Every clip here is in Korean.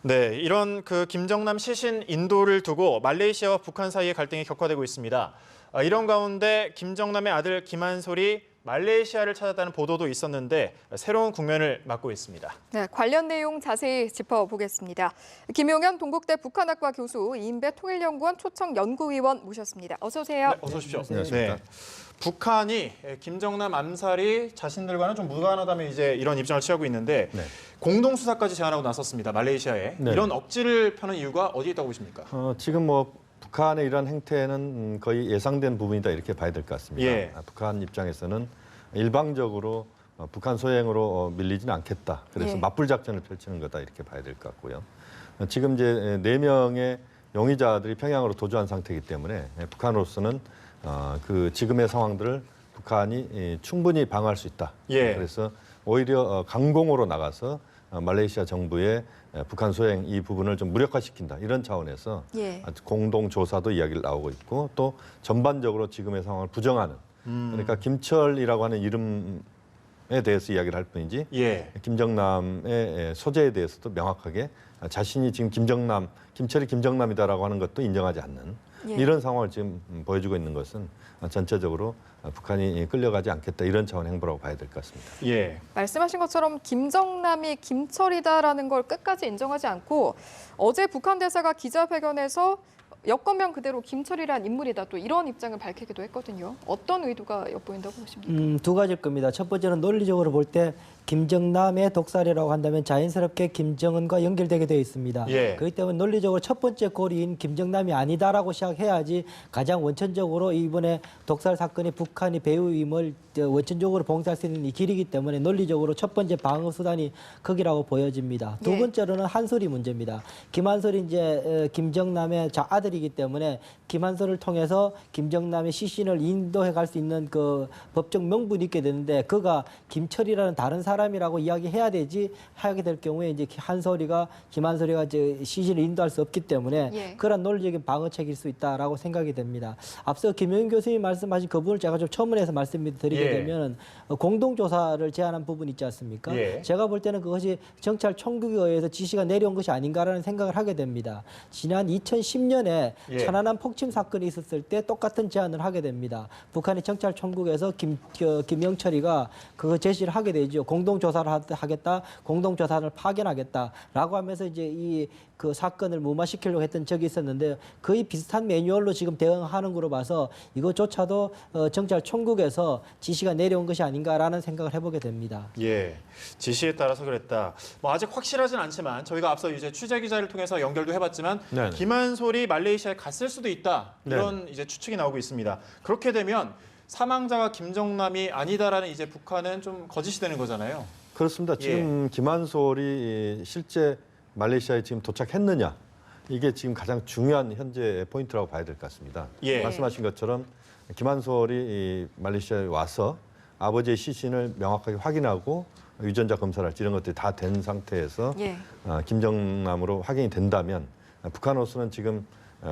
네, 이런 김정남 시신 인도를 두고 말레이시아와 북한 사이의 갈등이 격화되고 있습니다. 이런 가운데 김정남의 아들 김한솔이 말레이시아를 찾았다는 보도도 있었는데 새로운 국면을 맞고 있습니다. 네, 관련 내용 자세히 짚어보겠습니다. 김용현 동국대 북한학과 교수, 이인배 통일연구원 초청 연구위원 모셨습니다. 어서 오세요. 네, 어서 오십시오. 안녕하십니까. 네, 북한이 김정남 암살이 자신들과는 좀 무관하다며 이제 이런 입장을 취하고 있는데 네. 공동 수사까지 제안하고 나섰습니다. 말레이시아에. 네. 이런 억지를 펴는 이유가 어디에 있다고 보십니까? 지금 북한의 이런 행태는 거의 예상된 부분이다 이렇게 봐야 될 것 같습니다. 예. 북한 입장에서는 일방적으로 북한 소행으로 밀리지는 않겠다. 그래서 예. 맞불 작전을 펼치는 거다 이렇게 봐야 될 것 같고요. 지금 이제 4명의 용의자들이 평양으로 도주한 상태이기 때문에 북한으로서는 지금의 상황들을 북한이 충분히 방어할 수 있다. 예. 그래서 오히려 강공으로 나가서 말레이시아 정부의 북한 소행 이 부분을 좀 무력화시킨다 이런 차원에서 예. 공동 조사도 이야기를 나오고 있고 또 전반적으로 지금의 상황을 부정하는 그러니까 김철이라고 하는 이름에 대해서 이야기를 할 뿐이지 예. 김정남의 소재에 대해서도 명확하게 자신이 지금 김철이 김정남이다라고 하는 것도 인정하지 않는 예. 이런 상황을 지금 보여주고 있는 것은 전체적으로 북한이 끌려가지 않겠다 이런 차원의 행보라고 봐야 될 것 같습니다. 예. 말씀하신 것처럼 김정남이 김철이다라는 걸 끝까지 인정하지 않고 어제 북한 대사가 기자회견에서 여권명 그대로 김철이란 인물이다 또 이런 입장을 밝히기도 했거든요. 어떤 의도가 엿보인다고 보십니까? 두 가지일 겁니다. 첫 번째는 논리적으로 볼 때 김정남의 독살이라고 한다면 자연스럽게 김정은과 연결되게 되어 있습니다. 예. 그렇기 때문에 논리적으로 첫 번째 고리인 김정남이 아니다라고 시작해야지 가장 원천적으로 이번에 독살 사건이 북한이 배후임을 원천적으로 봉쇄할 수 있는 이 길이기 때문에 논리적으로 첫 번째 방어 수단이 거기라고 보여집니다. 두 예. 번째로는 한솔이 문제입니다. 김한솔이 이제 김정남의 아들이기 때문에 김한솔을 통해서 김정남의 시신을 인도해 갈 수 있는 그 법적 명분이 있게 되는데 그가 김철이라는 다른 사람이라고 이야기해야 되지 하게 될 경우에 이제 김한솔이가 이제 시신을 인도할 수 없기 때문에 예. 그런 논리적인 방어책일 수 있다라고 생각이 됩니다. 앞서 김용현 교수님이 말씀하신 그 부분을 제가 좀 첨언해서 말씀드리게 예. 되면 공동조사를 제안한 부분 있지 않습니까? 예. 제가 볼 때는 그것이 정찰 총국에 의해서 지시가 내려온 것이 아닌가라는 생각을 하게 됩니다. 지난 2010년에 예. 천안함 폭침 사건이 있었을 때 똑같은 제안을 하게 됩니다. 북한의 정찰 총국에서 김영철이가 그거 제시를 하게 되죠. 공동조사를 하겠다, 공동조사를 파견하겠다라고 하면서 이제 그 사건을 무마시키려고 했던 적이 있었는데 거의 비슷한 매뉴얼로 지금 대응하는 거로 봐서 이것조차도 정찰 총국에서 지시가 내려온 것이 아닌가라는 생각을 해보게 됩니다. 예, 지시에 따라서 그랬다. 아직 확실하진 않지만 저희가 앞서 이제 취재 기자를 통해서 연결도 해봤지만 네네. 김한솔이 말레이시아에 갔을 수도 있다 이런 이제 추측이 나오고 있습니다. 그렇게 되면 사망자가 김정남이 아니다라는 이제 북한은 좀 거짓이 되는 거잖아요. 그렇습니다. 지금 김한솔이 실제 말레이시아에 지금 도착했느냐 이게 지금 가장 중요한 현재 포인트라고 봐야 될 것 같습니다. 예. 말씀하신 것처럼 김한솔이 말레이시아에 와서 아버지의 시신을 명확하게 확인하고 유전자 검사를 할지 이런 것들이 다 된 상태에서 예. 김정남으로 확인이 된다면 북한으로서는 지금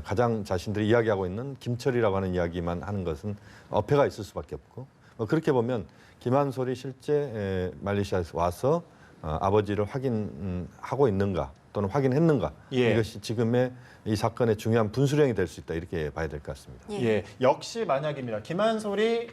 가장 자신들이 이야기하고 있는 김철이라고 하는 이야기만 하는 것은 어폐가 있을 수밖에 없고 그렇게 보면 김한솔이 실제 말레이시아에서 와서 아버지를 확인하고 있는가 또는 확인했는가 예. 이것이 지금의 이 사건의 중요한 분수령이 될 수 있다 이렇게 봐야 될 것 같습니다. 예, 역시 만약입니다. 김한솔이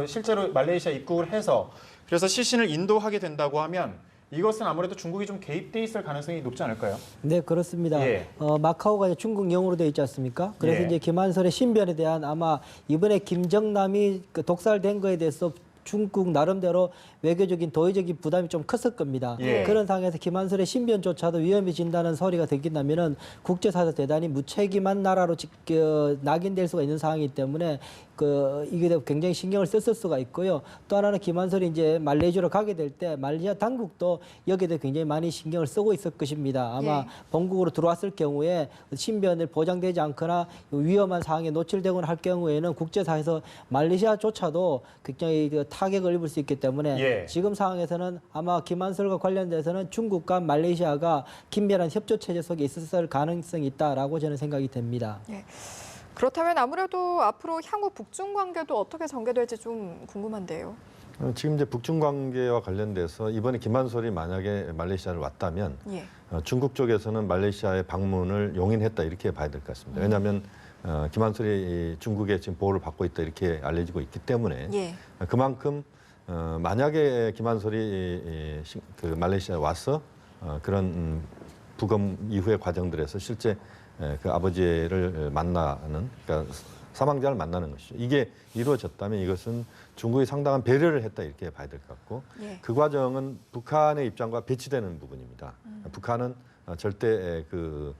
실제로 말레이시아 입국을 해서 그래서 시신을 인도하게 된다고 하면 이것은 아무래도 중국이 좀 개입돼 있을 가능성이 높지 않을까요? 네, 그렇습니다. 예. 마카오가 이제 중국 영으로 되어 있지 않습니까? 그래서 예. 이제 김한솔의 신변에 대한 아마 이번에 김정남이 독살된 거에 대해서 중국 나름대로 외교적인 도의적인 부담이 좀 컸을 겁니다. 예. 그런 상황에서 김한솔의 신변조차도 위험해진다는 소리가 듣긴다면은 국제사에서 대단히 무책임한 나라로 낙인될 수가 있는 상황이기 때문에 이게 굉장히 신경을 썼을 수가 있고요. 또 하나는 김한솔이 이제 말레이시아로 가게 될 때 말레이시아 당국도 여기에 대해 굉장히 많이 신경을 쓰고 있을 것입니다. 아마 예. 본국으로 들어왔을 경우에 신변을 보장되지 않거나 위험한 상황에 노출되거나 할 경우에는 국제사에서 말레이시아조차도 굉장히 타격을 입을 수 있기 때문에 예. 지금 상황에서는 아마 김한솔과 관련돼서는 중국과 말레이시아가 긴밀한 협조 체제 속에 있었을 가능성이 있다라고 저는 생각이 됩니다. 예. 그렇다면 아무래도 앞으로 향후 북중 관계도 어떻게 전개될지 좀 궁금한데요. 지금 이제 북중 관계와 관련돼서 이번에 김한솔이 만약에 말레이시아를 왔다면 예. 중국 쪽에서는 말레이시아의 방문을 용인했다 이렇게 봐야 될 것 같습니다. 왜냐하면 김한솔이 중국의 지금 보호를 받고 있다 이렇게 알려지고 있기 때문에 예. 그만큼 만약에 김한솔이 그 말레이시아에 와서 그런 부검 이후의 과정들에서 실제 그 아버지를 만나는 그러니까 사망자를 만나는 것이죠. 이게 이루어졌다면 이것은 중국이 상당한 배려를 했다 이렇게 봐야 될 것 같고 예. 그 과정은 북한의 입장과 배치되는 부분입니다. 북한은 절대 그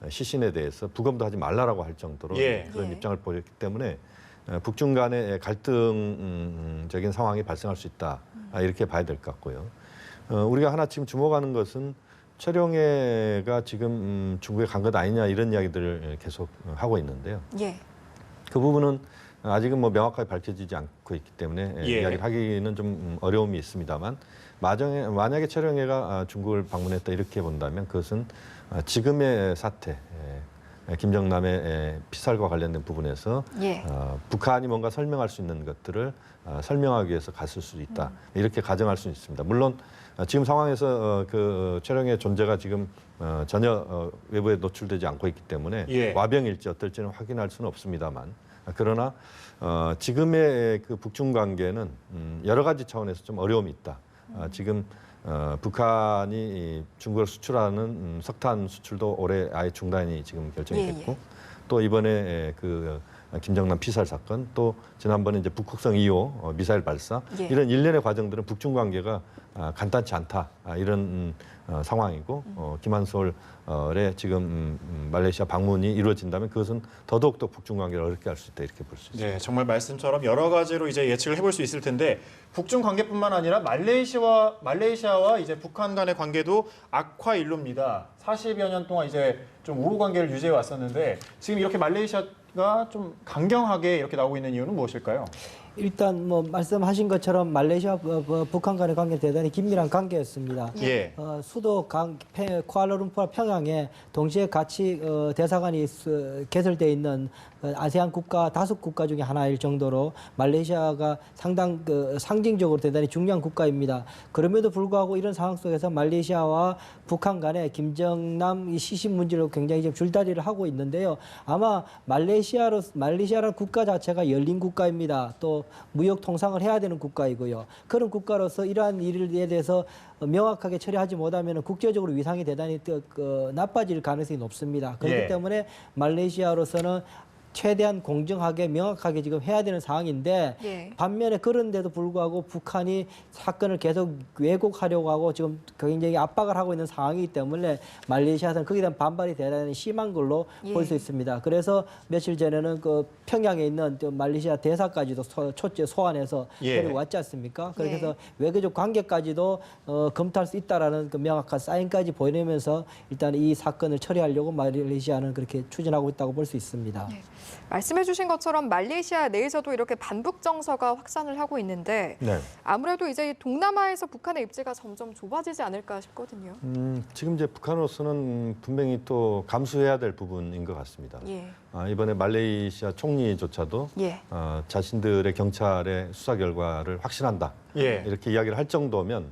시신에 대해서 부검도 하지 말라라고 할 정도로 예. 그런 예. 입장을 보였기 때문에 북중 간의 갈등적인 상황이 발생할 수 있다 이렇게 봐야 될 것 같고요. 우리가 하나 지금 주목하는 것은 최룡해가 지금 중국에 간 것 아니냐 이런 이야기들을 계속 하고 있는데요. 예. 그 부분은 아직은 뭐 명확하게 밝혀지지 않고 있기 때문에 예. 이야기를 하기는 좀 어려움이 있습니다만 만약에 최룡해가 중국을 방문했다 이렇게 본다면 그것은 지금의 사태, 김정남의 피살과 관련된 부분에서 예. 북한이 뭔가 설명할 수 있는 것들을 설명하기 위해서 갔을 수도 있다 이렇게 가정할 수 있습니다. 물론 지금 상황에서 그 최룡해의 존재가 지금 전혀 외부에 노출되지 않고 있기 때문에 예. 와병일지 어떨지는 확인할 수는 없습니다만 그러나 지금의 그 북중 관계는 여러 가지 차원에서 좀 어려움이 있다. 지금 북한이 중국을 수출하는 석탄 수출도 올해 아예 중단이 지금 결정이 예, 됐고 또 이번에 그 김정남 피살 사건 또 지난번에 이제 북극성 2호 미사일 발사 예. 이런 일련의 과정들은 북중 관계가 간단치 않다 이런 상황이고 김한솔의 지금 말레이시아 방문이 이루어진다면 그것은 더더욱더 북중 관계를 어렵게 할 수 있다 이렇게 볼 수 있습니다. 네, 정말 말씀처럼 여러 가지로 이제 예측을 해볼 수 있을 텐데 북중 관계뿐만 아니라 말레이시아와 이제 북한 간의 관계도 악화 일로입니다. 40여 년 동안 이제 좀 우호 관계를 유지해 왔었는데 지금 이렇게 말레이시아가 좀 강경하게 이렇게 나오고 있는 이유는 무엇일까요? 일단 뭐 말씀하신 것처럼 말레이시아 북한 간의 관계는 대단히 긴밀한 관계였습니다. 예. 수도 쿠알라룸푸르 평양에 동시에 같이 대사관이 개설되어 있는 아세안 국가 5국가 중에 하나일 정도로 말레이시아가 상당 상징적으로 대단히 중요한 국가입니다. 그럼에도 불구하고 이런 상황 속에서 말레이시아와 북한 간에 김정남 이 시신 문제로 굉장히 지금 줄다리를 하고 있는데요. 아마 말레이시아라는 국가 자체가 열린 국가입니다. 또 무역 통상을 해야 되는 국가이고요. 그런 국가로서 이러한 일에 대해서 명확하게 처리하지 못하면 국제적으로 위상이 대단히 나빠질 가능성이 높습니다. 그렇기 예. 때문에 말레이시아로서는 최대한 공정하게 명확하게 지금 해야 되는 상황인데 예. 반면에 그런데도 불구하고 북한이 사건을 계속 왜곡하려고 하고 지금 굉장히 압박을 하고 있는 상황이기 때문에 말레이시아에서는 거기에 대한 반발이 대단히 심한 걸로 예. 볼 수 있습니다. 그래서 며칠 전에는 그 평양에 있는 말레이시아 대사까지도 초째 소환해서 예. 데리고 왔지 않습니까? 그렇게 해서 예. 외교적 관계까지도 검토할 수 있다라는 그 명확한 사인까지 보내면서 일단 이 사건을 처리하려고 말레이시아는 그렇게 추진하고 있다고 볼 수 있습니다. 네. 말씀해 주신 것처럼 말레이시아 내에서도 이렇게 반북 정서가 확산을 하고 있는데 네. 아무래도 이제 동남아에서 북한의 입지가 점점 좁아지지 않을까 싶거든요. 지금 이제 북한으로서는 분명히 또 감수해야 될 부분인 것 같습니다. 예. 이번에 말레이시아 총리조차도 예. 자신들의 경찰의 수사 결과를 확신한다 예. 이렇게 이야기를 할 정도면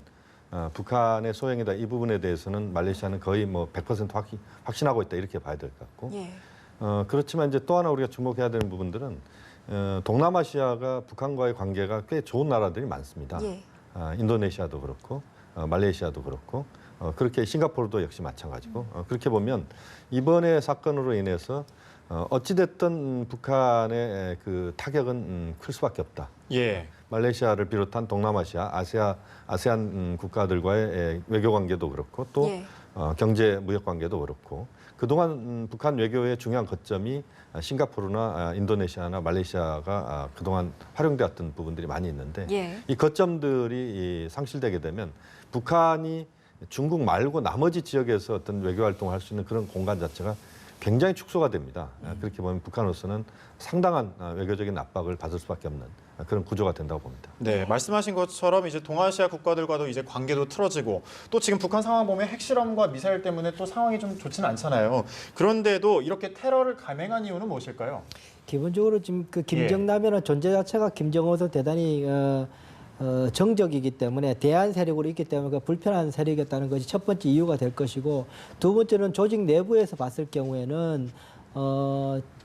북한의 소행이다 이 부분에 대해서는 말레이시아는 거의 뭐 100% 확신하고 있다 이렇게 봐야 될 것 같고 예. 그렇지만 이제 또 하나 우리가 주목해야 되는 부분들은 동남아시아가 북한과의 관계가 꽤 좋은 나라들이 많습니다. 예. 인도네시아도 그렇고 말레이시아도 그렇고 그렇게 싱가포르도 역시 마찬가지고 그렇게 보면 이번에 사건으로 인해서 어찌됐든 북한의 그 타격은 클 수밖에 없다. 예. 말레이시아를 비롯한 동남아시아, 아세안 국가들과의 외교 관계도 그렇고 또 예. 경제 무역 관계도 그렇고 그동안 북한 외교의 중요한 거점이 싱가포르나 인도네시아나 말레이시아가 그동안 활용되었던 부분들이 많이 있는데 예. 이 거점들이 상실되게 되면 북한이 중국 말고 나머지 지역에서 어떤 외교 활동을 할 수 있는 그런 공간 자체가 굉장히 축소가 됩니다. 그렇게 보면 북한으로서는 상당한 외교적인 압박을 받을 수밖에 없는 그런 구조가 된다고 봅니다. 네, 말씀하신 것처럼 이제 동아시아 국가들과도 이제 관계도 틀어지고 또 지금 북한 상황 보면 핵실험과 미사일 때문에 또 상황이 좀 좋지는 않잖아요. 그런데도 이렇게 테러를 감행한 이유는 무엇일까요? 기본적으로 지금 그 김정남이라는 존재 자체가 김정은으로 대단히 정적이기 때문에 대한 세력으로 있기 때문에 그 불편한 세력이었다는 것이 첫 번째 이유가 될 것이고, 두 번째는 조직 내부에서 봤을 경우에는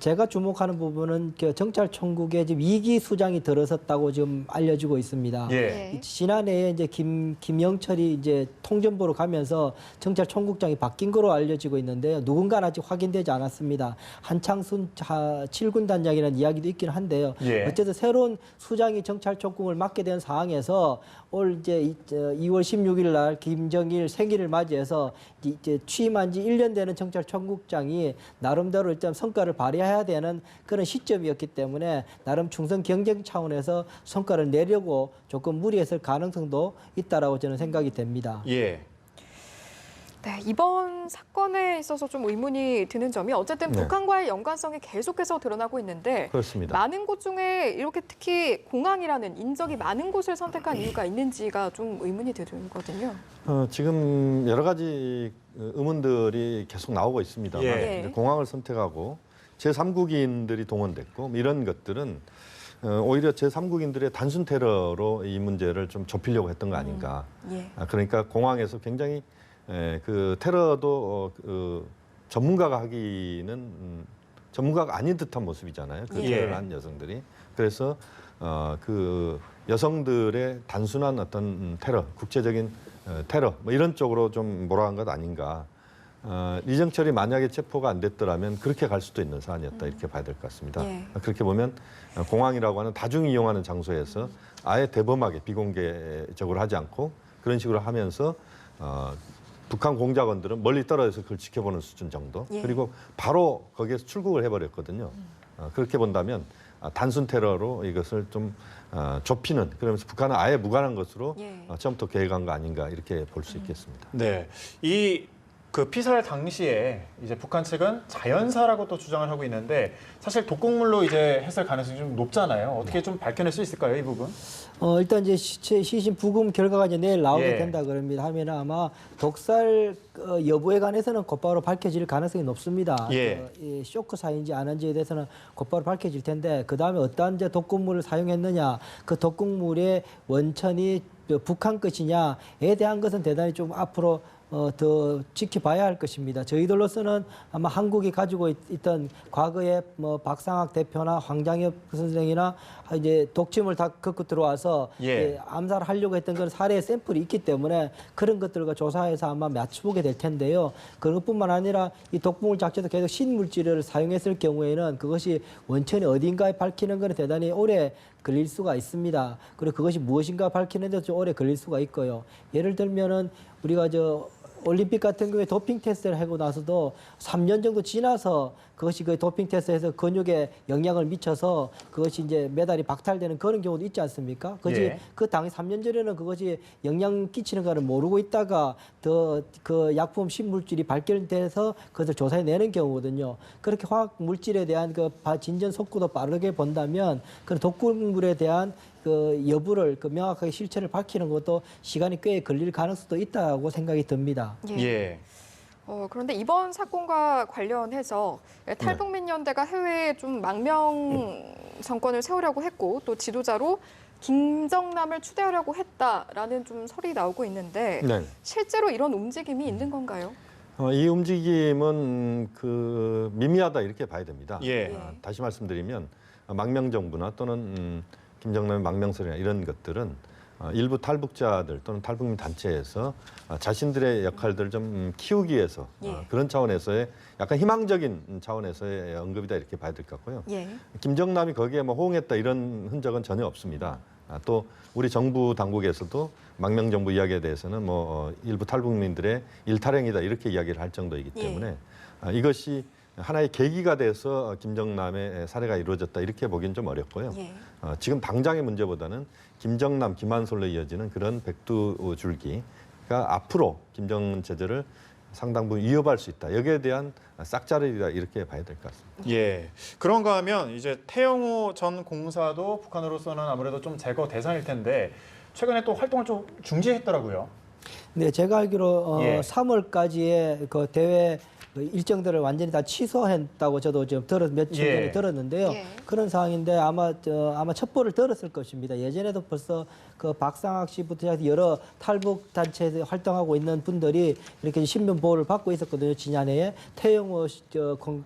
제가 주목하는 부분은 그 정찰총국에 지금 2기 수장이 들어섰다고 지금 알려지고 있습니다. 예. 지난해에 이제 김영철이 이제 통전부로 가면서 정찰총국장이 바뀐 거로 알려지고 있는데요. 누군가는 아직 확인되지 않았습니다. 한창순 7군 단장이라는 이야기도 있긴 한데요. 예. 어쨌든 새로운 수장이 정찰총국을 맡게 된 상황에서 올 이제 2월 16일 날 김정일 생일을 맞이해서 이제 취임한 지 1년 되는 정찰총국장이 나름대로 일단 성과를 발휘해야 되는 그런 시점이었기 때문에 나름 충성 경쟁 차원에서 성과를 내려고 조금 무리했을 가능성도 있다라고 저는 생각이 됩니다. 예. 네, 이번 사건에 있어서 좀 의문이 드는 점이 어쨌든 네. 북한과의 연관성이 계속해서 드러나고 있는데 그렇습니다. 많은 곳 중에 이렇게 특히 공항이라는 인적이 많은 곳을 선택한 이유가 있는지가 좀 의문이 들거든요. 지금 여러 가지 의문들이 계속 나오고 있습니다만 예. 이제 공항을 선택하고 제3국인들이 동원됐고 이런 것들은 오히려 제3국인들의 단순 테러로 이 문제를 좀 좁히려고 했던 거 아닌가. 예. 그러니까 공항에서 굉장히 그 테러도 전문가가 하기는 전문가가 아닌 듯한 모습이잖아요. 그 예. 테러를 한 여성들이. 그래서 그 여성들의 단순한 어떤 테러, 국제적인 테러 뭐 이런 쪽으로 좀 몰아간 것 아닌가. 이정철이 만약에 체포가 안 됐더라면 그렇게 갈 수도 있는 사안이었다 이렇게 봐야 될 것 같습니다. 예. 그렇게 보면 공항이라고 하는 다중이 이용하는 장소에서 아예 대범하게 비공개적으로 하지 않고 그런 식으로 하면서 북한 공작원들은 멀리 떨어져서 그걸 지켜보는 수준 정도. 예. 그리고 바로 거기에서 출국을 해버렸거든요. 그렇게 본다면 단순 테러로 이것을 좀 좁히는 그러면서 북한은 아예 무관한 것으로 예. 처음부터 계획한 거 아닌가 이렇게 볼 수 있겠습니다. 네. 이 그 피살 당시에 이제 북한 측은 자연사라고 또 주장을 하고 있는데 사실 독극물로 이제 했을 가능성이 좀 높잖아요. 어떻게 좀 밝혀낼 수 있을까요, 이 부분? 일단 이제 시신 부검 결과가 이제 내일 나오게 예. 된다 그럽니다. 하면 아마 독살 여부에 관해서는 곧바로 밝혀질 가능성이 높습니다. 예. 이 쇼크 사인지 아닌지에 대해서는 곧바로 밝혀질 텐데 그 다음에 어떠한 이제 독극물을 사용했느냐, 그 독극물의 원천이 북한 것이냐에 대한 것은 대단히 좀 앞으로 더 지켜봐야 할 것입니다. 저희들로서는 아마 한국이 가지고 있던 과거에 뭐 박상학 대표나 황장엽 선생이나 이제 독침을 다 겪고 들어와서 예. 암살하려고 했던 그런 사례 샘플이 있기 때문에 그런 것들과 조사해서 아마 맞춰보게 될 텐데요. 그런 것뿐만 아니라 이 독극물 자체도 계속 신물질을 사용했을 경우에는 그것이 원천이 어딘가에 밝히는 것은 대단히 오래 걸릴 수가 있습니다. 그리고 그것이 무엇인가 밝히는 데도 좀 오래 걸릴 수가 있고요. 예를 들면은 우리가 올림픽 같은 경우에 도핑 테스트를 하고 나서도 3년 정도 지나서 그것이 그 도핑 테스트에서 근육에 영향을 미쳐서 그것이 이제 메달이 박탈되는 그런 경우도 있지 않습니까? 그것이 예. 그 당시 3년 전에는 그것이 영향 끼치는 거를 모르고 있다가 그 약품 신물질이 발견돼서 그것을 조사해내는 경우거든요. 그렇게 화학 물질에 대한 그 진전 속도도 빠르게 본다면 그 독극물에 대한 그 여부를 그 명확하게 실체를 밝히는 것도 시간이 꽤 걸릴 가능성도 있다고 생각이 듭니다. 예. 그런데 이번 사건과 관련해서 탈북민 연대가 해외에 좀 망명 정권을 세우려고 했고 또 지도자로 김정남을 추대하려고 했다라는 좀 설이 나오고 있는데 네. 실제로 이런 움직임이 있는 건가요? 이 움직임은 그 미미하다 이렇게 봐야 됩니다. 예. 다시 말씀드리면 망명 정부나 또는 김정남의 망명설이나 이런 것들은 일부 탈북자들 또는 탈북민 단체에서 자신들의 역할들을 좀 키우기 위해서 예. 그런 차원에서의 약간 희망적인 차원에서의 언급이다 이렇게 봐야 될 것 같고요. 예. 김정남이 거기에 뭐 호응했다 이런 흔적은 전혀 없습니다. 또 우리 정부 당국에서도 망명 정부 이야기에 대해서는 뭐 일부 탈북민들의 일탈행위다 이렇게 이야기를 할 정도이기 때문에 이것이 하나의 계기가 돼서 김정남의 살해가 이루어졌다 이렇게 보기는 좀 어렵고요. 예. 지금 당장의 문제보다는 김정남, 김한솔로 이어지는 그런 백두줄기가 앞으로 김정은 체제를 상당 부분 위협할 수 있다. 여기에 대한 싹자르기다 이렇게 봐야 될 것 같습니다. 예. 그런가 하면 이제 태영호 전 공사도 북한으로서는 아무래도 좀 제거 대상일 텐데 최근에 또 활동을 좀 중지했더라고요. 네, 제가 알기로 예. 3월까지의 그 대외 일정들을 완전히 다 취소했다고 저도 지금 며칠 예. 전에 들었는데요. 예. 그런 상황인데 아마 첩보를 들었을 것입니다. 예전에도 벌써 그 박상학 씨부터 해서 여러 탈북 단체에 활동하고 있는 분들이 이렇게 신변 보호를 받고 있었거든요. 지난해에 태영호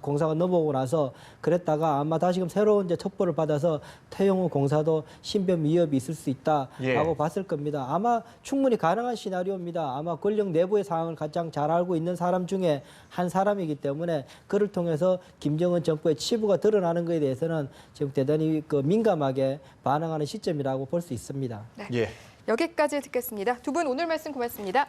공사가 넘어오고 나서 그랬다가 아마 다시금 새로운 이제 첩보를 받아서 태영호 공사도 신변 위협이 있을 수 있다라고 예. 봤을 겁니다. 아마 충분히 가능한 시나리오입니다. 아마 권력 내부의 상황을 가장 잘 알고 있는 사람 중에 한 사람이기 때문에 그를 통해서 김정은 정부의 치부가 드러나는 것에 대해서는 지금 대단히 민감하게 반응하는 시점이라고 볼 수 있습니다. 네. 예. 여기까지 듣겠습니다. 두 분 오늘 말씀 고맙습니다.